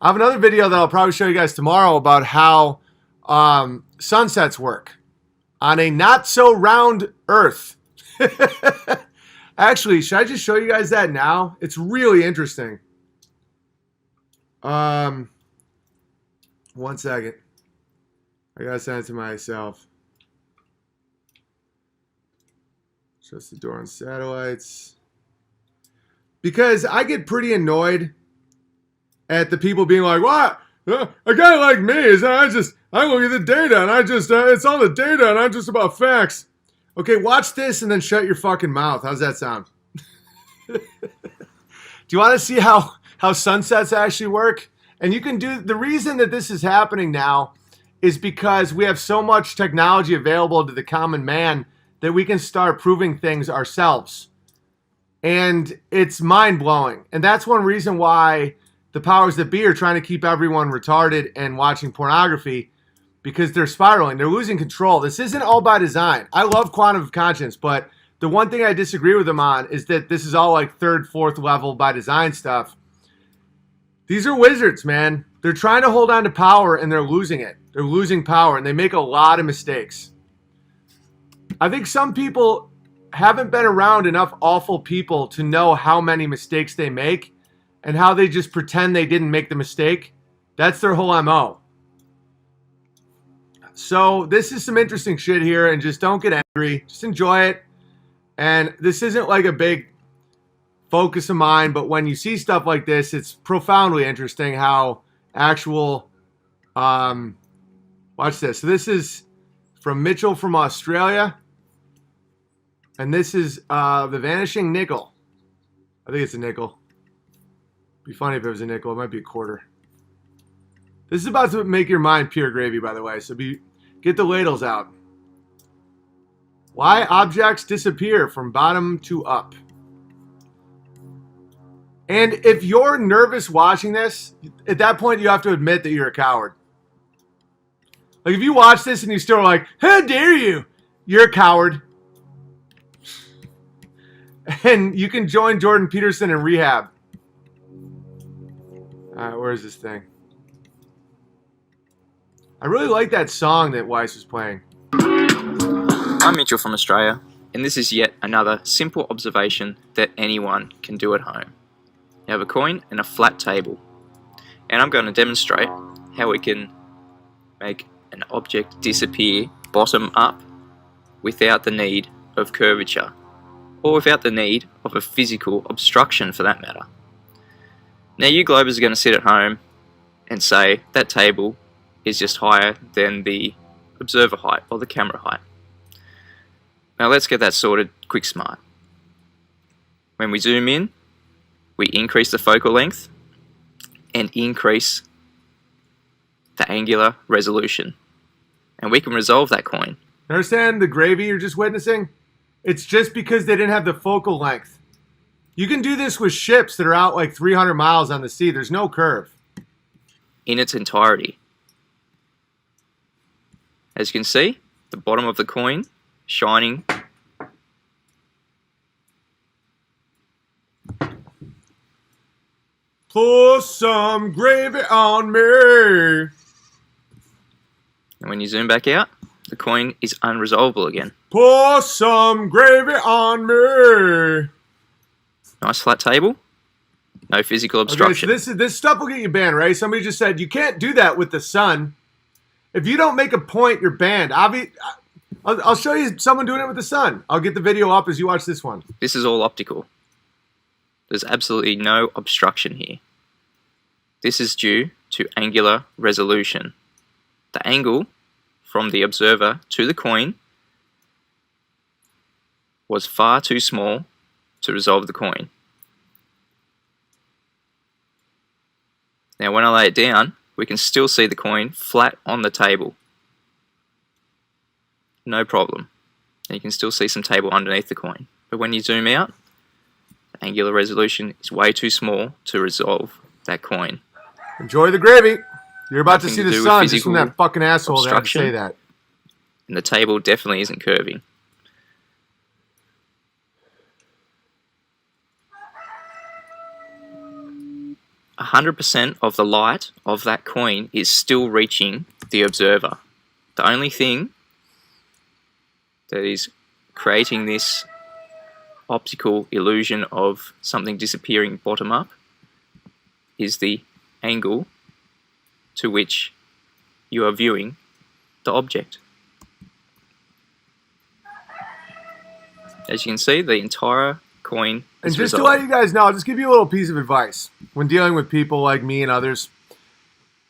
I have another video that I'll probably show you guys tomorrow about how sunsets work on a not so round Earth. Actually, should I just show you guys that now? It's really interesting. 1 second. I gotta send it to myself. Shuts the door on satellites. Because I get pretty annoyed at the people being like, "What? A guy like me is I look at the data and it's all the data and I'm just about facts." Okay, watch this and then shut your fucking mouth. How's that sound? Do you want to see how sunsets actually work? And you can do the reason that this is happening now is because we have so much technology available to the common man that we can start proving things ourselves. And it's mind-blowing. And that's one reason why the powers that be are trying to keep everyone retarded and watching pornography, because they're spiraling. They're losing control. This isn't all by design. I love quantum conscience, but the one thing I disagree with them on is that this is all like third, fourth level by design stuff. These are wizards, man. They're trying to hold on to power and they're losing it. They're losing power and they make a lot of mistakes. I think some people haven't been around enough awful people to know how many mistakes they make and how they just pretend they didn't make the mistake. That's their whole MO. So this is some interesting shit here, and just don't get angry. Just enjoy it. And this isn't like a big focus of mine, but when you see stuff like this, it's profoundly interesting how actual... watch this. So this is from Mitchell from Australia. And this is the Vanishing Nickel. I think it's a nickel. Be funny if it was a nickel. It might be a quarter. This is about to make your mind pure gravy, by the way. So get the ladles out. Why objects disappear from bottom to up. And if you're nervous watching this, at that point you have to admit that you're a coward. Like if you watch this and you still are like, "How dare you?" You're a coward. And you can join Jordan Peterson in rehab. Alright, where is this thing? I really like that song that Weiss was playing. I'm Mitchell from Australia, and this is yet another simple observation that anyone can do at home. You have a coin and a flat table, and I'm going to demonstrate how we can make an object disappear bottom up without the need of curvature, or without the need of a physical obstruction for that matter. Now you globers are going to sit at home and say that table is just higher than the observer height or the camera height. Now let's get that sorted quick smart. When we zoom in, we increase the focal length and increase the angular resolution. And we can resolve that coin. Understand the gravy you're just witnessing? It's just because they didn't have the focal length. You can do this with ships that are out like 300 miles on the sea. There's no curve. In its entirety. As you can see, the bottom of the coin shining. Pour some gravy on me. And when you zoom back out, the coin is unresolvable again. Pour some gravy on me. Nice flat table. No physical obstruction. Okay, so this stuff will get you banned, right? Somebody just said you can't do that with the sun. If you don't make a point, you're banned. I'll show you someone doing it with the sun. I'll get the video up as you watch this one. This is all optical. There's absolutely no obstruction here. This is due to angular resolution. The angle from the observer to the coin was far too small to resolve the coin. Now when I lay it down, we can still see the coin flat on the table. No problem. And you can still see some table underneath the coin. But when you zoom out, the angular resolution is way too small to resolve that coin. Enjoy the gravy. You're about to Nothing see to the do sun with just from physical that fucking asshole that had to obstruction. say that. And the table definitely isn't curving. 100% of the light of that coin is still reaching the observer. The only thing that is creating this optical illusion of something disappearing bottom up is the angle to which you are viewing the object. As you can see, the entire coin is And just resolved. to let you guys know, I'll just give you a little piece of advice when dealing with people like me and others.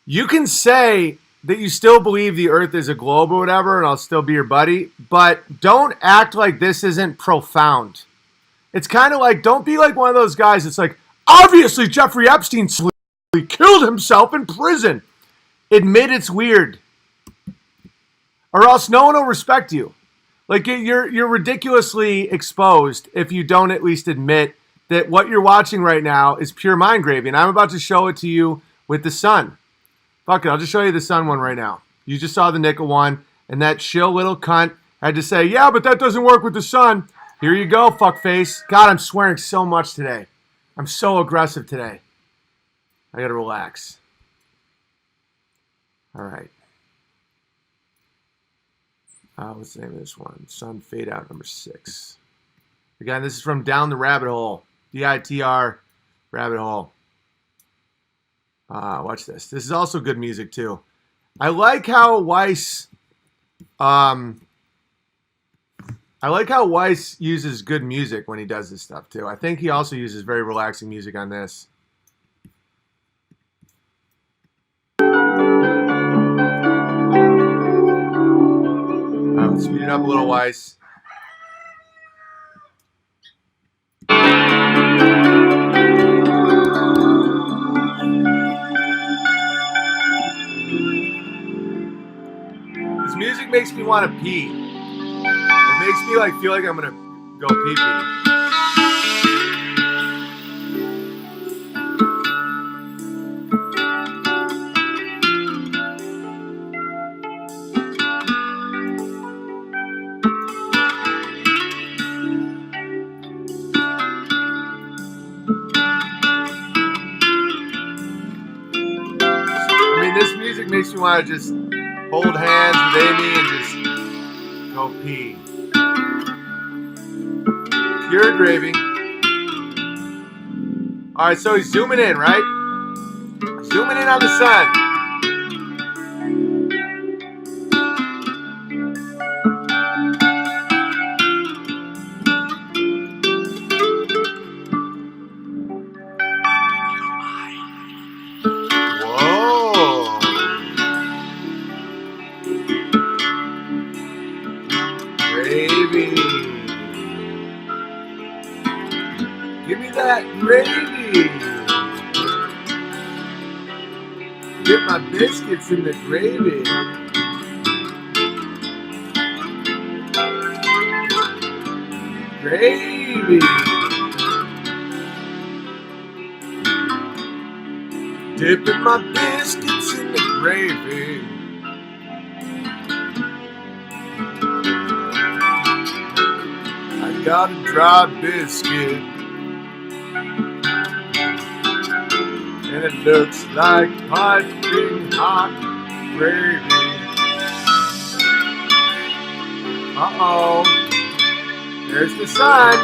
You can say that you still believe the Earth is a globe or whatever, and I'll still be your buddy, but don't act like this isn't profound. It's kind of like, don't be like one of those guys that's like, obviously Jeffrey Epstein killed himself in prison. Admit it's weird, or else no one will respect you. Like, you're ridiculously exposed if you don't at least admit that what you're watching right now is pure mind graving. I'm about to show it to you with the sun. Fuck it, I'll just show you the sun one right now. You just saw the nickel one, and that shill little cunt had to say, yeah, but that doesn't work with the sun. Here you go, fuckface. God, I'm swearing so much today. I'm so aggressive today. I gotta relax. All right. What's the name of this one? Sun Fade Out number 6. Again, this is from Down the Rabbit Hole. DITR Rabbit Hole. Watch this. This is also good music too. I like how Weiss uses good music when he does this stuff too. I think he also uses very relaxing music on this. Let's speed it up a little, Weiss. This music makes me want to pee. It makes me like feel like I'm gonna go pee pee. This music makes me want to just hold hands with Amy and just go pee. Pure gravy. Alright, so he's zooming in, right? Zooming in on the sun. Gravy. Give me that gravy. Get my biscuits in the gravy. Gravy. Dipping my biscuits in the gravy. Got a dry biscuit, and it looks like piping hot gravy. Uh-oh, there's the sun.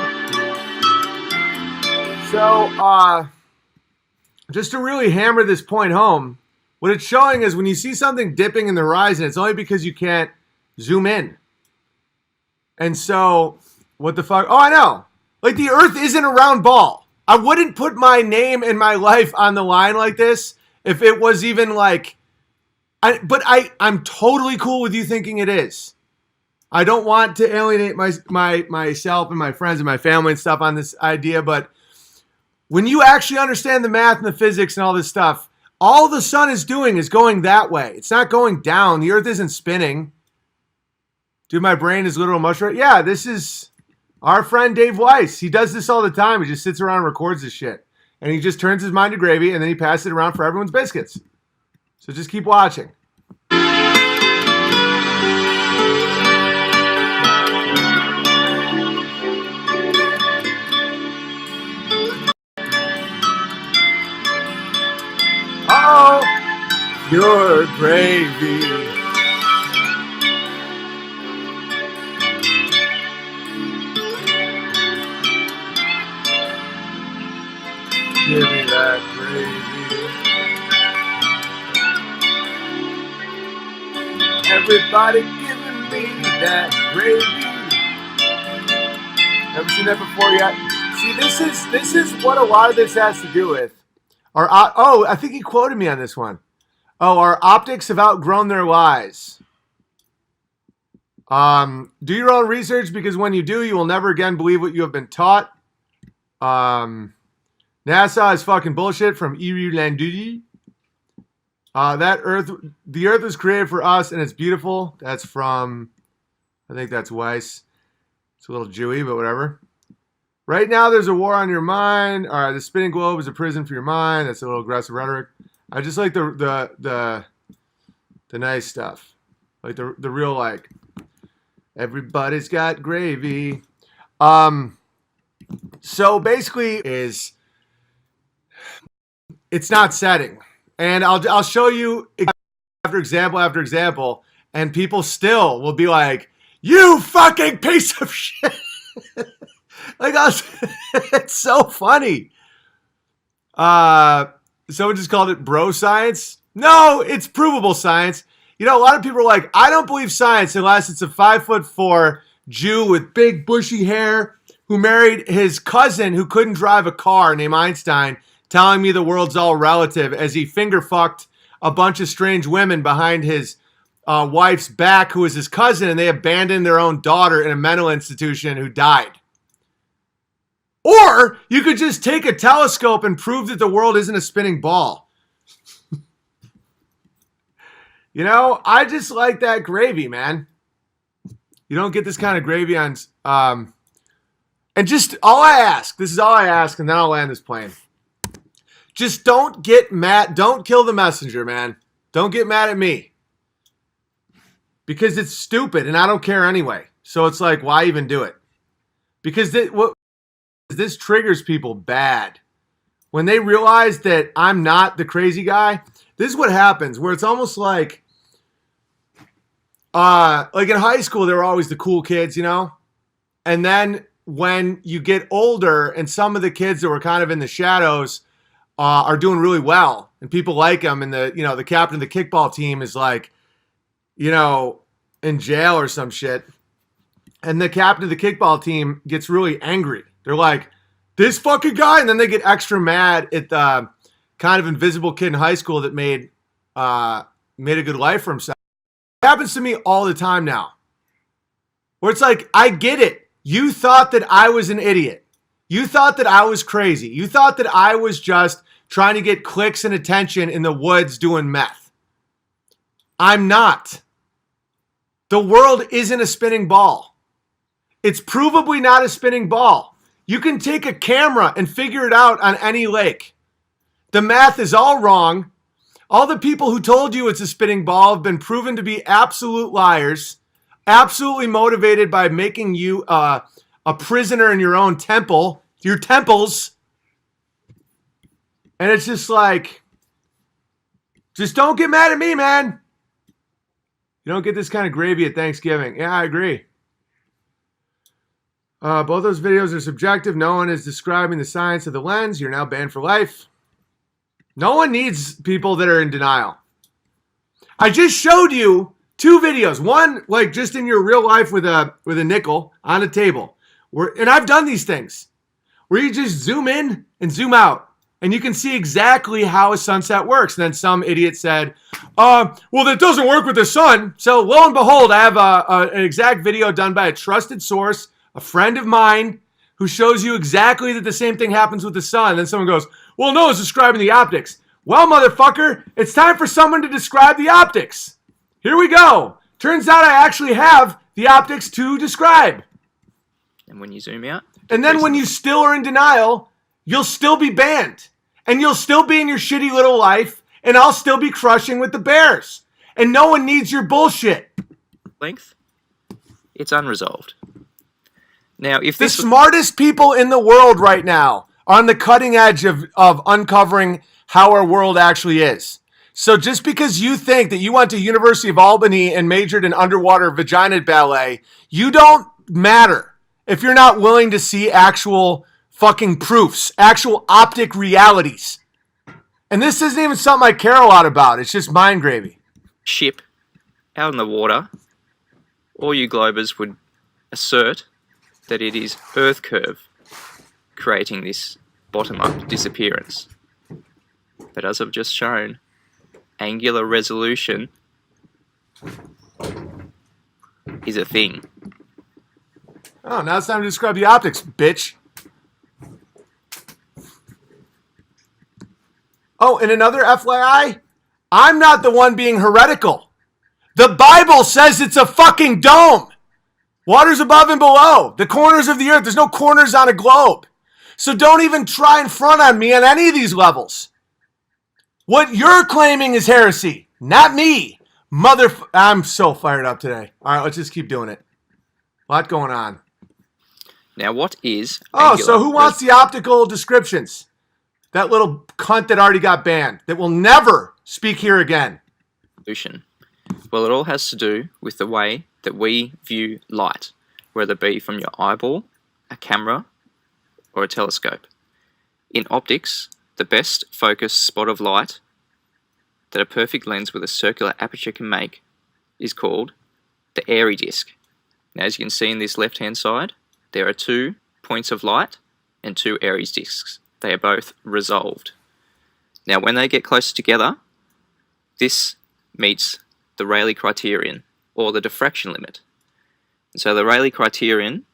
So, just to really hammer this point home, what it's showing is when you see something dipping in the horizon, it's only because you can't zoom in. And so, what the fuck? Oh, I know. Like, the Earth isn't a round ball. I wouldn't put my name and my life on the line like this if it was even like... I'm totally cool with you thinking it is. I don't want to alienate myself and my friends and my family and stuff on this idea, but when you actually understand the math and the physics and all this stuff, all the sun is doing is going that way. It's not going down. The Earth isn't spinning. Dude, my brain is literal mushroom. Yeah, this is... our friend Dave Weiss. He does this all the time. He just sits around and records this shit. And he just turns his mind to gravy, and then he passes it around for everyone's biscuits. So just keep watching. Your gravy. Give me that gravy. Everybody giving me that gravy. Never seen that before yet. See, this is what a lot of this has to do with. I think he quoted me on this one. Oh, our optics have outgrown their lies. Do your own research because when you do, you will never again believe what you have been taught. NASA is fucking bullshit from Irulandudi. The Earth was created for us and it's beautiful. That's from, I think that's Weiss. It's a little Jewy, but whatever. Right now, there's a war on your mind. All right, the spinning globe is a prison for your mind. That's a little aggressive rhetoric. I just like the nice stuff, like the real like. Everybody's got gravy. So basically, it's not setting, and I'll show you after example, and people still will be like, "You fucking piece of shit." Like, it's so funny. Someone just called it bro science. No, it's provable science. You know, a lot of people are like, I don't believe science unless it's a 5'4" Jew with big bushy hair who married his cousin who couldn't drive a car named Einstein, telling me the world's all relative as he finger fucked a bunch of strange women behind his wife's back who was his cousin, and they abandoned their own daughter in a mental institution who died. Or you could just take a telescope and prove that the world isn't a spinning ball. You know, I just like that gravy, man. You don't get this kind of gravy on... and just all I ask, this is all I ask, and then I'll land this plane. Just don't get mad. Don't kill the messenger, man. Don't get mad at me. Because it's stupid, and I don't care anyway. So it's like, why even do it? Because this triggers people bad. When they realize that I'm not the crazy guy, this is what happens, where it's almost like in high school, they were always the cool kids, you know? And then when you get older and some of the kids that were kind of in the shadows are doing really well and people like them, and the captain of the kickball team is like, in jail or some shit. And the captain of the kickball team gets really angry. They're like, this fucking guy. And then they get extra mad at the kind of invisible kid in high school that made a good life for himself. It happens to me all the time now. Where it's like, I get it. You thought that I was an idiot. You thought that I was crazy. You thought that I was just trying to get clicks and attention in the woods doing meth. I'm not. The world isn't a spinning ball. It's provably not a spinning ball. You can take a camera and figure it out on any lake. The math is all wrong. All the people who told you it's a spinning ball have been proven to be absolute liars, absolutely motivated by making you a prisoner in your own temple, your temples. And it's just like, just don't get mad at me, man. You don't get this kind of gravy at Thanksgiving. Yeah, I agree. Both those videos are subjective. No one is describing the science of the lens. You're now banned for life. No one needs people that are in denial. I just showed you 2 videos. One, like just in your real life with a nickel on a table. And I've done these things where you just zoom in and zoom out. And you can see exactly how a sunset works. And then some idiot said, well, that doesn't work with the sun. So lo and behold, I have an exact video done by a trusted source, a friend of mine, who shows you exactly that the same thing happens with the sun. And then someone goes, well, no, it's describing the optics. Well, motherfucker, it's time for someone to describe the optics. Here we go. Turns out I actually have the optics to describe. And when you zoom out. And then when you still are in denial, you'll still be banned. And you'll still be in your shitty little life. And I'll still be crushing with the Bears. And no one needs your bullshit. Length, it's unresolved. Now, if the smartest people in the world right now are on the cutting edge of uncovering how our world actually is. So just because you think that you went to University of Albany and majored in underwater vagina ballet, you don't matter if you're not willing to see actual fucking proofs, actual optic realities. And this isn't even something I care a lot about. It's just mind gravy. Ship out in the water, all you globers would assert that it is Earth curve creating this bottom-up disappearance. But as I've just shown, angular resolution is a thing. Oh, now it's time to describe the optics, bitch. Oh, and another FYI, I'm not the one being heretical. The Bible says it's a fucking dome. Waters above and below. The corners of the earth. There's no corners on a globe. So don't even try and front on me on any of these levels. What you're claiming is heresy, not me. I'm so fired up today. All right, let's just keep doing it. A lot going on. Now, what is so who wants the optical descriptions? That little cunt that already got banned, that will never speak here again. Resolution? Well, it all has to do with the way that we view light, whether it be from your eyeball, a camera, or a telescope. In optics, the best focus spot of light that a perfect lens with a circular aperture can make is called the airy disk. Now, as you can see in this left-hand side, there are 2 points of light and 2 Aries disks. They are both resolved. Now, when they get closer together, this meets the Rayleigh criterion, or the diffraction limit. And so the Rayleigh criterion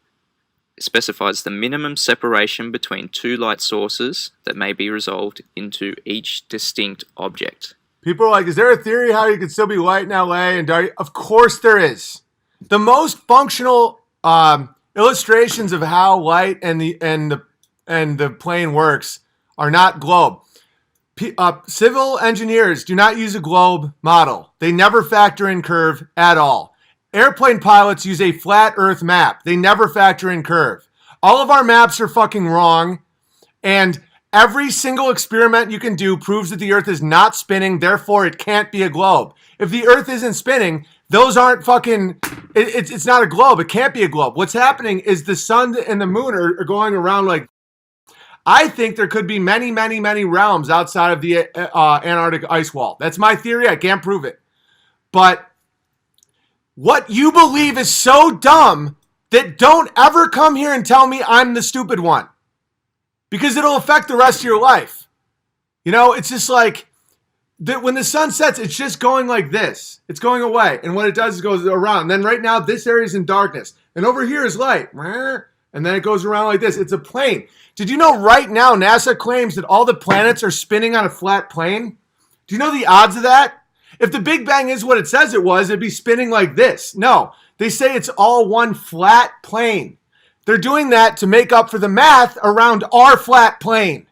specifies the minimum separation between 2 light sources that may be resolved into each distinct object. People are like, is there a theory how you can still be light in LA and dark? Of course there is. The most functional illustrations of how light and the plane works are not globe. Civil engineers do not use a globe model. They never factor in curve at all. Airplane pilots use a flat Earth map. They never factor in curve. All of our maps are fucking wrong, and every single experiment you can do proves that the Earth is not spinning, therefore it can't be a globe. If the Earth isn't spinning, those aren't fucking... It's not a globe. It can't be a globe. What's happening is the sun and the moon are going around like... I think there could be many, many, many realms outside of the Antarctic ice wall. That's my theory. I can't prove it. But what you believe is so dumb that don't ever come here and tell me I'm the stupid one. Because it'll affect the rest of your life. You know, it's just like, when the sun sets, it's just going like this. It's going away. And what it does is it goes around. And then right now, this area is in darkness. And over here is light. And then it goes around like this. It's a plane. Did you know right now NASA claims that all the planets are spinning on a flat plane? Do you know the odds of that? If the Big Bang is what it says it was, it'd be spinning like this. No, they say it's all one flat plane. They're doing that to make up for the math around our flat plane.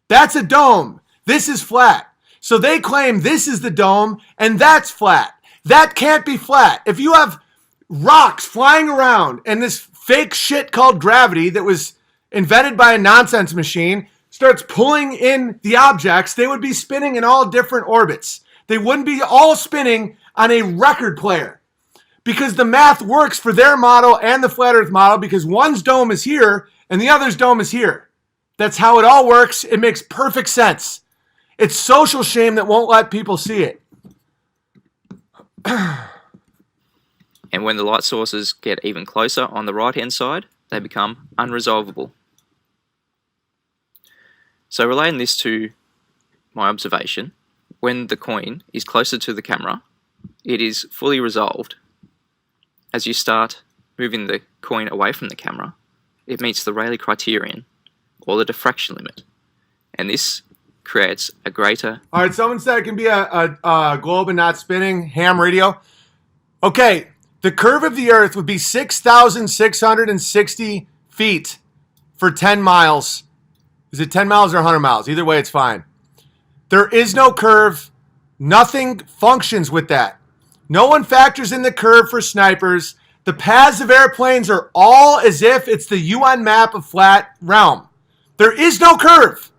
That's a dome. This is flat. So they claim this is the dome and that's flat. That can't be flat. If you have rocks flying around and this fake shit called gravity that was invented by a nonsense machine starts pulling in the objects, they would be spinning in all different orbits. They wouldn't be all spinning on a record player because the math works for their model and the flat earth model because one's dome is here and the other's dome is here. That's how it all works. It makes perfect sense. It's social shame that won't let people see it. And when the light sources get even closer on the right-hand side, they become unresolvable. So relating this to my observation, when the coin is closer to the camera, it is fully resolved. As you start moving the coin away from the camera, it meets the Rayleigh criterion, or the diffraction limit. And this creates a greater... All right, someone said it can be a globe and not spinning. Ham radio. Okay, the curve of the Earth would be 6,660 feet for 10 miles. Is it 10 miles or 100 miles? Either way, it's fine. There is no curve. Nothing functions with that. No one factors in the curve for snipers. The paths of airplanes are all as if it's the UN map of flat realm. There is no curve.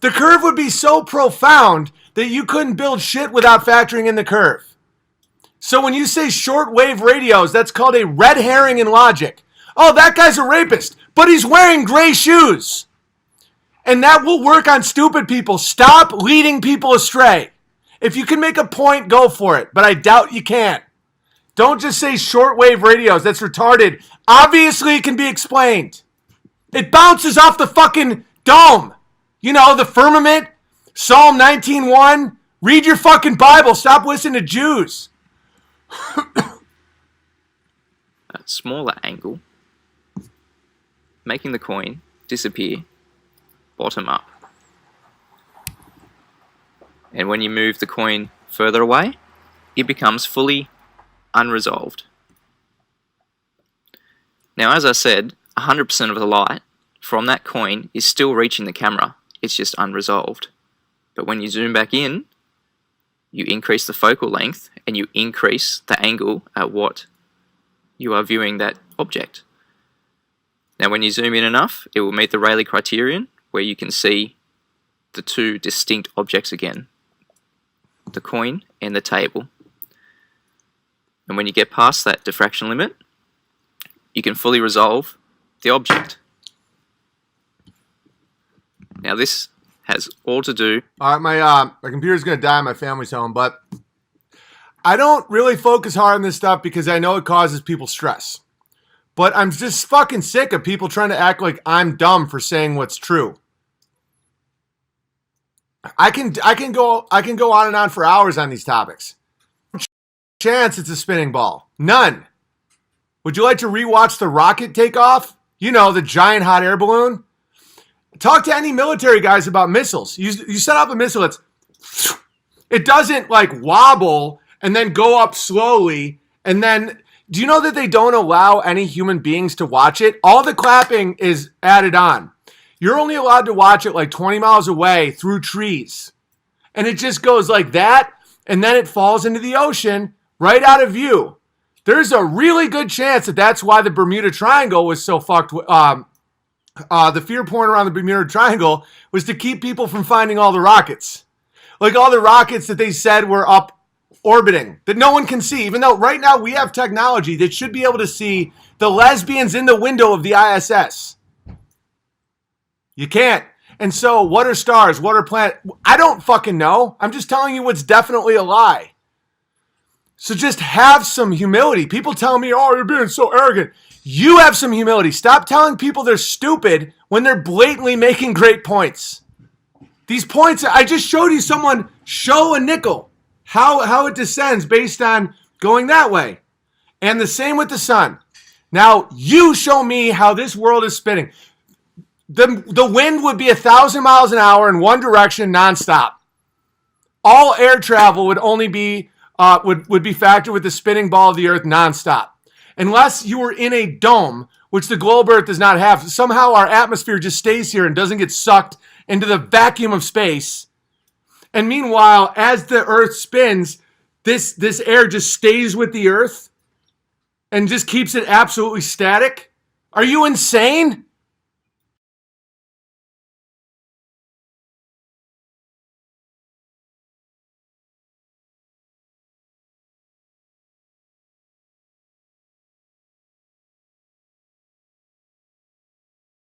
The curve would be so profound that you couldn't build shit without factoring in the curve. So when you say shortwave radios, that's called a red herring in logic. Oh, that guy's a rapist, but he's wearing gray shoes. And that will work on stupid people. Stop leading people astray. If you can make a point, go for it. But I doubt you can. Don't just say shortwave radios. That's retarded. Obviously, it can be explained. It bounces off the fucking dome. You know, the firmament. Psalm 19:1. Read your fucking Bible. Stop listening to Jews. A smaller angle, making the coin disappear bottom up. And when you move the coin further away, it becomes fully unresolved. Now, as I said, 100% of the light from that coin is still reaching the camera. It's just unresolved. But when you zoom back in, you increase the focal length and you increase the angle at what you are viewing that object. Now, when you zoom in enough, it will meet the Rayleigh criterion, where you can see the two distinct objects again, the coin and the table. And when you get past that diffraction limit, you can fully resolve the object. Now, this has all to do... All right, my computer's going to die in my family's home, but I don't really focus hard on this stuff because I know it causes people stress. But I'm just fucking sick of people trying to act like I'm dumb for saying what's true. I can go on and on for hours on these topics. Chance it's a spinning ball. None. Would you like to rewatch the rocket take off? You know, the giant hot air balloon. Talk to any military guys about missiles. You set up a missile, it doesn't like wobble and then go up slowly. And then, do you know that they don't allow any human beings to watch it? All the clapping is added on. You're only allowed to watch it like 20 miles away through trees. And it just goes like that, and then it falls into the ocean right out of view. There's a really good chance that that's why the Bermuda Triangle was so fucked. The fear point around the Bermuda Triangle was to keep people from finding all the rockets. Like all the rockets that they said were up orbiting that no one can see, even though right now we have technology that should be able to see the lesbians in the window of the ISS. You can't. And so what are stars? What are planets? I don't fucking know. I'm just telling you what's definitely a lie. So just have some humility. People tell me, oh, you're being so arrogant. You have some humility. Stop telling people they're stupid when they're blatantly making great points. These points, I just showed you someone show a nickel. How it descends based on going that way. And the same with the sun. Now, you show me how this world is spinning. The wind would be 1,000 miles an hour in one direction nonstop. All air travel would only be would be factored with the spinning ball of the earth nonstop. Unless you were in a dome, which the globe Earth does not have. Somehow our atmosphere just stays here and doesn't get sucked into the vacuum of space. And meanwhile, as the earth spins, this air just stays with the earth and just keeps it absolutely static. Are you insane?